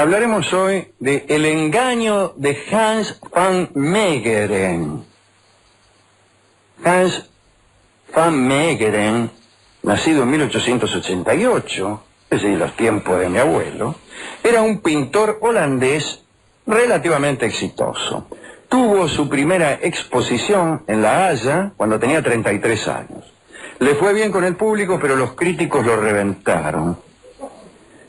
Hablaremos hoy de El engaño de Hans van Meegeren. Hans van Meegeren, nacido en 1888, es decir, los tiempos de mi abuelo, era un pintor holandés relativamente exitoso. Tuvo su primera exposición en La Haya cuando tenía 33 años. Le fue bien con el público, pero los críticos lo reventaron.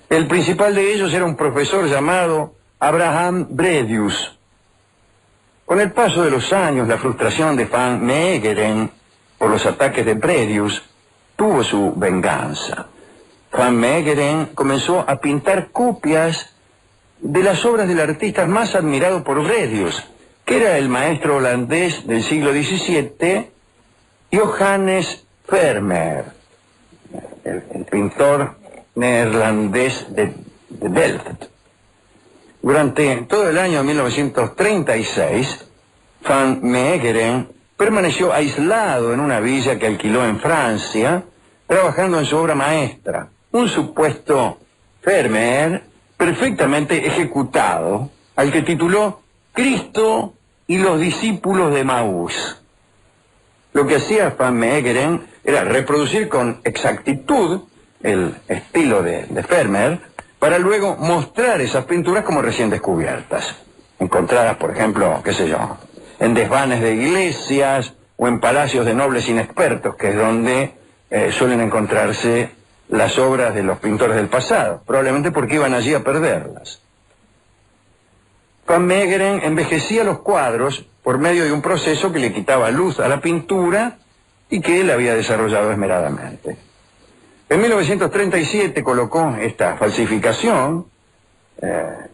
El principal de ellos era un profesor llamado Abraham Bredius. Con el paso de los años, la frustración de van Meegeren por los ataques de Bredius tuvo su venganza. Van Meegeren comenzó a pintar copias de las obras del artista más admirado por Bredius, que era el maestro holandés del siglo XVII, Johannes Vermeer, el pintor neerlandés de Delft. Durante todo el año 1936, van Meegeren permaneció aislado en una villa que alquiló en Francia, trabajando en su obra maestra, un supuesto Vermeer perfectamente ejecutado, al que tituló Cristo y los discípulos de Maús. Lo que hacía van Meegeren era reproducir con exactitud el estilo de Vermeer, para luego mostrar esas pinturas como recién descubiertas, encontradas, por ejemplo, qué sé yo, en desvanes de iglesias o en palacios de nobles inexpertos, que es donde suelen encontrarse las obras de los pintores del pasado, probablemente porque iban allí a perderlas. Van Meegeren envejecía los cuadros por medio de un proceso que le quitaba luz a la pintura y que él había desarrollado esmeradamente. En 1937 colocó esta falsificación,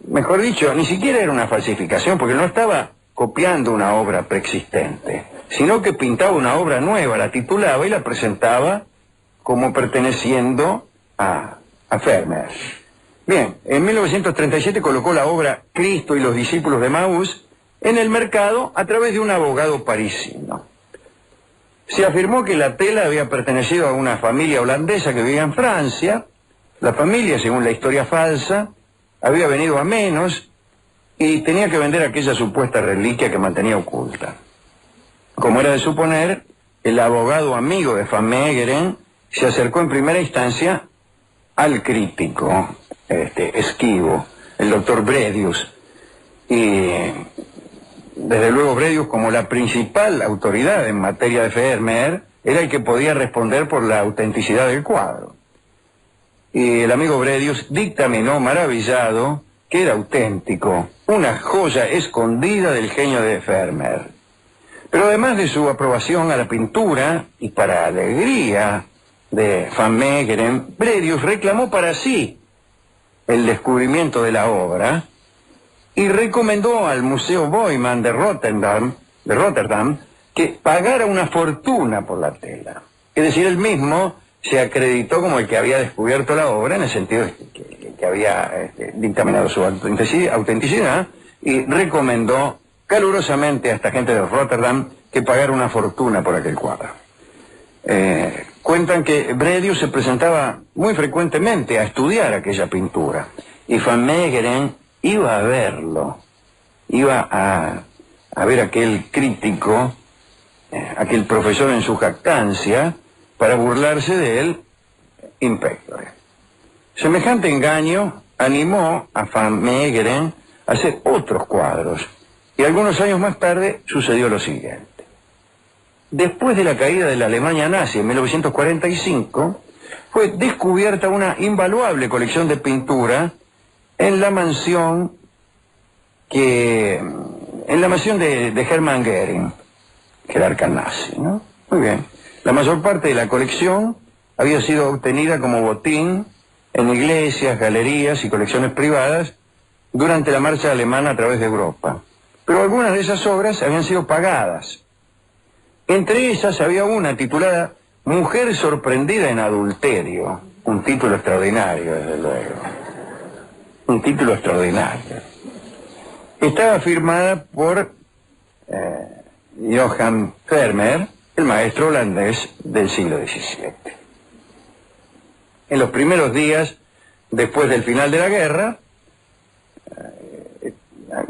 mejor dicho, ni siquiera era una falsificación, porque no estaba copiando una obra preexistente, sino que pintaba una obra nueva, la titulaba y la presentaba como perteneciendo a Vermeer. Bien, en 1937 colocó la obra Cristo y los discípulos de Maús en el mercado a través de un abogado parisino. Se afirmó que la tela había pertenecido a una familia holandesa que vivía en Francia. La familia, según la historia falsa, había venido a menos y tenía que vender aquella supuesta reliquia que mantenía oculta. Como era de suponer, el abogado amigo de van Meegeren se acercó en primera instancia al crítico esquivo, el doctor Bredius, y desde luego Bredius, como la principal autoridad en materia de Vermeer, era el que podía responder por la autenticidad del cuadro. Y el amigo Bredius dictaminó maravillado que era auténtico, una joya escondida del genio de Vermeer. Pero además de su aprobación a la pintura, y para alegría de van Meegeren, Bredius reclamó para sí el descubrimiento de la obra y recomendó al Museo Boijman de Rotterdam que pagara una fortuna por la tela. Es decir, él mismo se acreditó como el que había descubierto la obra, en el sentido de que había dictaminado su autenticidad, y recomendó calurosamente a esta gente de Rotterdam que pagara una fortuna por aquel cuadro. Cuentan que Bredius se presentaba muy frecuentemente a estudiar aquella pintura, y van Meegeren iba a verlo, iba a ver aquel crítico, aquel profesor en su jactancia, para burlarse de él in pectore. Semejante engaño animó a van Meegeren a hacer otros cuadros, y algunos años más tarde sucedió lo siguiente. Después de la caída de la Alemania nazi en 1945, fue descubierta una invaluable colección de pintura en la mansión de Hermann Göring, jerarca nazi, ¿no? Muy bien. La mayor parte de la colección había sido obtenida como botín en iglesias, galerías y colecciones privadas durante la marcha alemana a través de Europa. Pero algunas de esas obras habían sido pagadas. Entre esas había una titulada Mujer sorprendida en adulterio, un título extraordinario, desde luego. Un título extraordinario. Estaba firmada por Johann Vermeer, el maestro holandés del siglo XVII. En los primeros días, después del final de la guerra,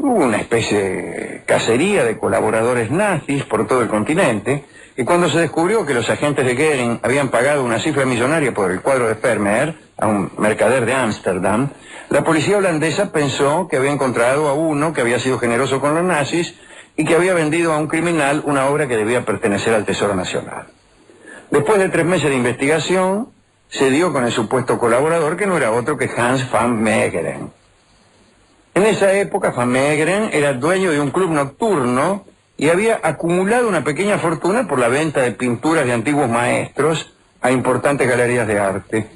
hubo una especie de cacería de colaboradores nazis por todo el continente, y cuando se descubrió que los agentes de Goering habían pagado una cifra millonaria por el cuadro de Vermeer a un mercader de Ámsterdam, la policía holandesa pensó que había encontrado a uno que había sido generoso con los nazis y que había vendido a un criminal una obra que debía pertenecer al Tesoro Nacional. Después de 3 meses de investigación, se dio con el supuesto colaborador, que no era otro que Hans van Meegeren. En esa época, Van Meegeren era dueño de un club nocturno y había acumulado una pequeña fortuna por la venta de pinturas de antiguos maestros a importantes galerías de arte.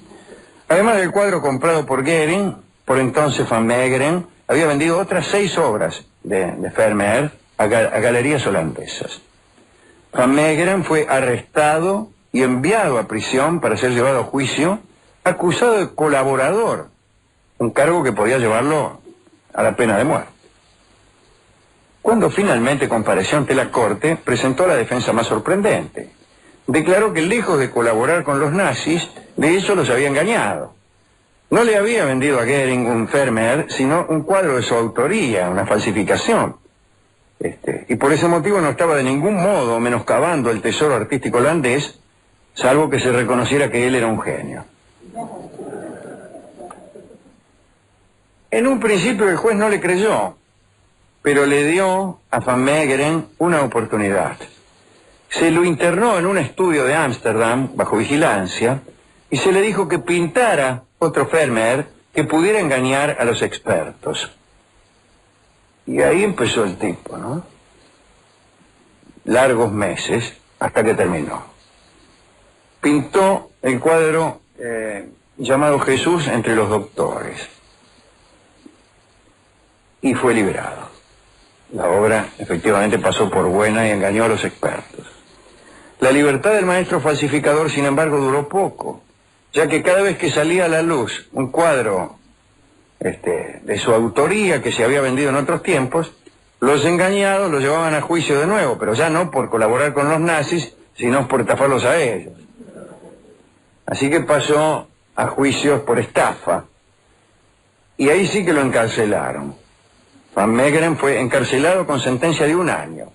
Además del cuadro comprado por Goering, por entonces Van Meegeren había vendido otras 6 obras de Vermeer a galerías holandesas. Van Meegeren fue arrestado y enviado a prisión para ser llevado a juicio, acusado de colaborador, un cargo que podía llevarlo a la pena de muerte. Cuando finalmente compareció ante la corte, presentó la defensa más sorprendente. Declaró que lejos de colaborar con los nazis, de hecho los había engañado. No le había vendido a Goering un Vermeer, sino un cuadro de su autoría, una falsificación. Y por ese motivo no estaba de ningún modo menoscabando el tesoro artístico holandés, salvo que se reconociera que él era un genio. En un principio el juez no le creyó, pero le dio a Van Meegeren una oportunidad. Se lo internó en un estudio de Ámsterdam, bajo vigilancia, y se le dijo que pintara otro Vermeer que pudiera engañar a los expertos. Y ahí empezó el tipo, ¿no? Largos meses, hasta que terminó. Pintó el cuadro llamado Jesús entre los doctores. Y fue liberado. La obra efectivamente pasó por buena y engañó a los expertos. La libertad del maestro falsificador, sin embargo, duró poco, ya que cada vez que salía a la luz un cuadro de su autoría que se había vendido en otros tiempos, los engañados los llevaban a juicio de nuevo, pero ya no por colaborar con los nazis, sino por estafarlos a ellos. Así que pasó a juicios por estafa, y ahí sí que lo encarcelaron. Van Meegeren fue encarcelado con sentencia de 1 año,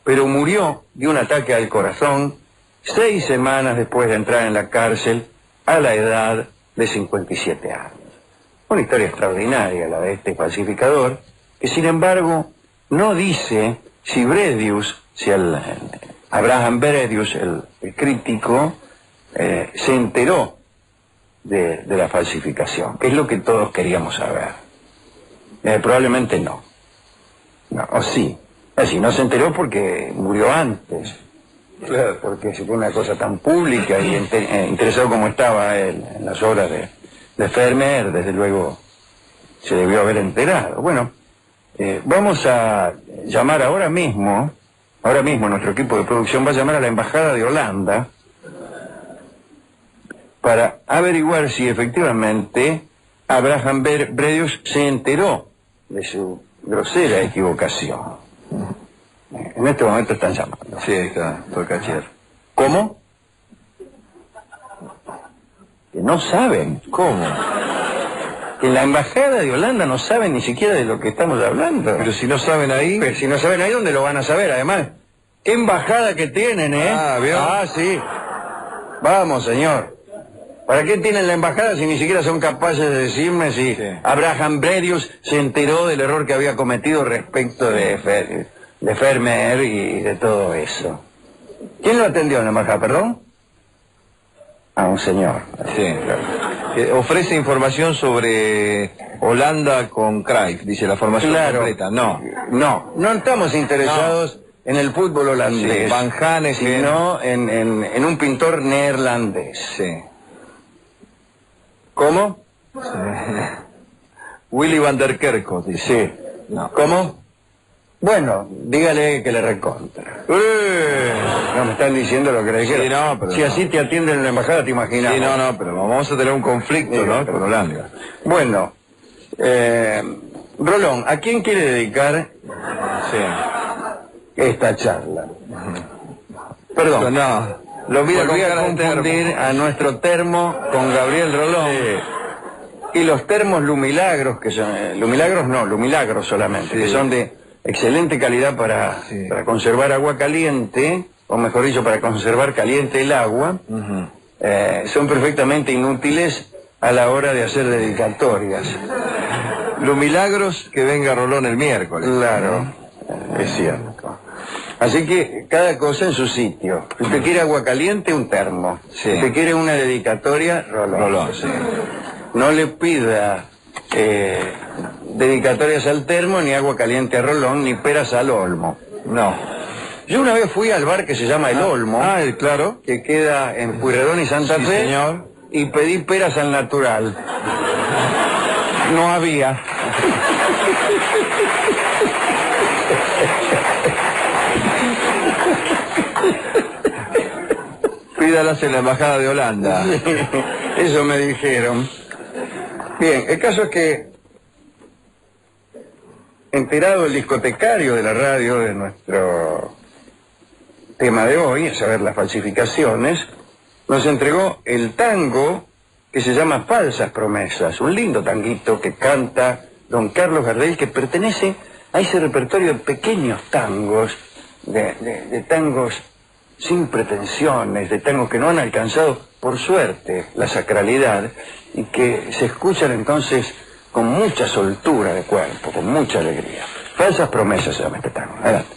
pero murió de un ataque al corazón 6 semanas después de entrar en la cárcel a la edad de 57 años. Una historia extraordinaria la de este falsificador, que sin embargo no dice si Bredius, si Abraham Bredius, el crítico, se enteró de la falsificación, que es lo que todos queríamos saber. Probablemente no. O sí. Si no se enteró porque murió antes. Claro. Porque si fue una cosa tan pública y interesado como estaba él en las obras de Vermeer, desde luego se debió haber enterado. Bueno, vamos a llamar ahora mismo nuestro equipo de producción va a llamar a la Embajada de Holanda para averiguar si efectivamente Abraham Bredius se enteró de su grosera equivocación. En este momento están llamando. Sí, ahí está, Tolcachier. ¿Cómo? Que no saben. ¿Cómo? Que en la Embajada de Holanda no saben ni siquiera de lo que estamos hablando. Pero si no saben ahí... Pero si no saben ahí, ¿dónde lo van a saber? Además, ¿qué embajada que tienen, ¿vio? Sí. Vamos, señor. ¿Para qué tienen la embajada si ni siquiera son capaces de decirme si Abraham Bredius se enteró del error que había cometido respecto de Vermeer y de todo eso? ¿Quién lo atendió en la embajada, perdón? Un señor. Sí, claro. Ofrece información sobre Holanda con Cruyff, dice la formación completa. No estamos interesados en el fútbol holandés, Van Hanegem, sino en un pintor neerlandés. Sí. ¿Cómo? Sí. Willy van der Kerkhoff, dice. Sí. No. ¿Cómo? Bueno, dígale que le recontra. No me están diciendo lo que le dijeron. Sí, no, pero si no. Así te atienden en la embajada, te imaginas. Sí, no, pero vamos a tener un conflicto, sí, ¿no? Con Holanda. Bueno, Rolón, ¿a quién quiere dedicar esta charla? Perdón. No. Lo voy a confundir a nuestro termo con Gabriel Rolón. Sí. Y los termos Lumilagros, que son, Lumilagros solamente, Sí. que son de excelente calidad para conservar agua caliente, o mejor dicho, para conservar caliente el agua, son perfectamente inútiles a la hora de hacer dedicatorias. Lumilagros, que venga Rolón el miércoles. Claro, es cierto. Así que cada cosa en su sitio. Si usted quiere agua caliente, un termo. Sí. Si usted quiere una dedicatoria, Rolón. Rolón, sí. No le pida dedicatorias al termo, ni agua caliente a Rolón, ni peras al olmo. No. Yo una vez fui al bar que se llama El Olmo, Claro. que queda en Pueyrredón y Santa Sí, Fe, señor. y pedí peras al natural. No había. Pídalas en la embajada de Holanda. Eso me dijeron. Bien, el caso es que, enterado el discotecario de la radio de nuestro tema de hoy, a saber, las falsificaciones, nos entregó el tango que se llama Falsas Promesas, un lindo tanguito que canta don Carlos Gardel, que pertenece a ese repertorio de pequeños tangos, de tangos sin pretensiones, de tangos que no han alcanzado, por suerte, la sacralidad, y que se escuchan entonces con mucha soltura de cuerpo, con mucha alegría. Falsas Promesas se llama este tango. Adelante.